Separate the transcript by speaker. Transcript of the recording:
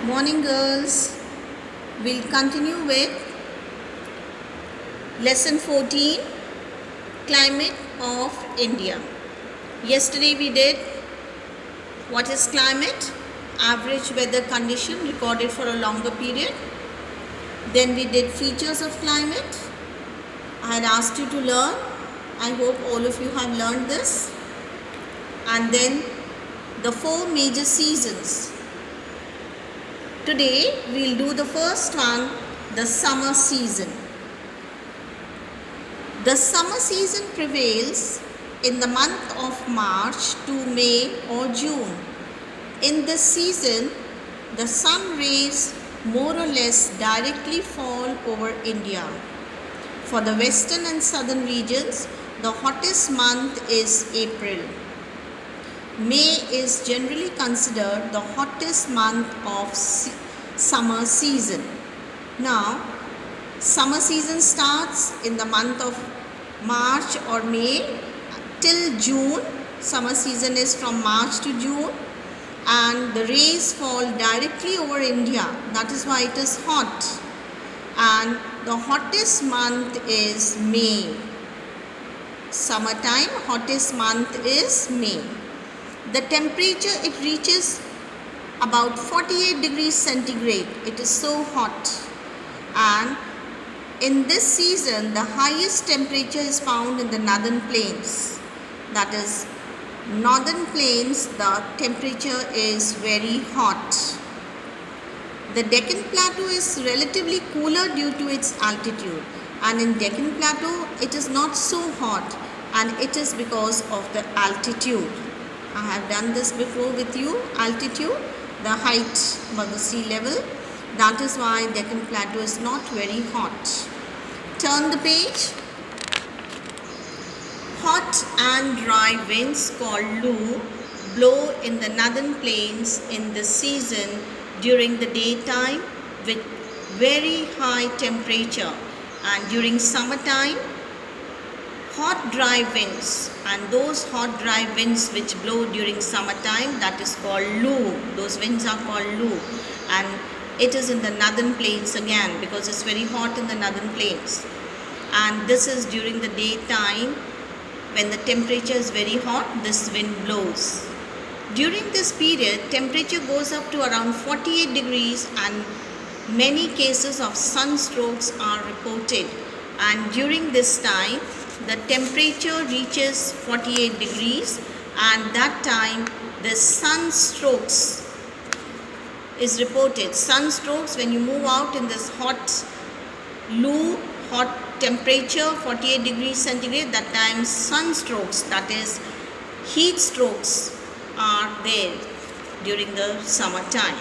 Speaker 1: Morning, girls. We'll continue with lesson 14, Climate of India. Yesterday we did what is climate, average weather condition recorded for a longer period. Then we did features of climate. I had asked you to learn. I hope all of you have learned this. And then the 4 major seasons. Today we'll do the first one, the summer season. The summer season prevails in the month of March to May or June. In this season, the sun rays more or less directly fall over India. For the western and southern regions, the hottest month is April. May is generally considered the hottest month of summer season. Now, summer season starts in the month of March or May till June. Summer season is from March to June, and the rays fall directly over India. That is why it is hot. And the hottest month is May. Summertime, hottest month is May. The temperature, it reaches about 48 degrees centigrade. It is so hot. And in this season, the highest temperature is found in the northern plains. That is, northern plains, the temperature is very hot. The Deccan Plateau is relatively cooler due to its altitude. And in Deccan Plateau, it is not so hot, and it is because of the altitude. I have done this before with you. Altitude, the height above the sea level. That is why Deccan Plateau is not very hot. Turn the page. Hot and dry winds called Lu blow in the northern plains in this season during the daytime with very high temperature, and during summertime hot dry winds, and those hot dry winds which blow during summertime, that is called Lu. Those winds are called Lu, and it is in the northern plains again because it's very hot in the northern plains. And this is during the daytime when the temperature is very hot, this wind blows. During this period, temperature goes up to around 48 degrees and many cases of sunstrokes are reported. And during this time, the temperature reaches 48 degrees, and that time the sunstrokes is reported. Sunstrokes, when you move out in this hot Lu, hot temperature 48 degrees centigrade, that time sunstrokes, that is heat strokes, are there during the summer time.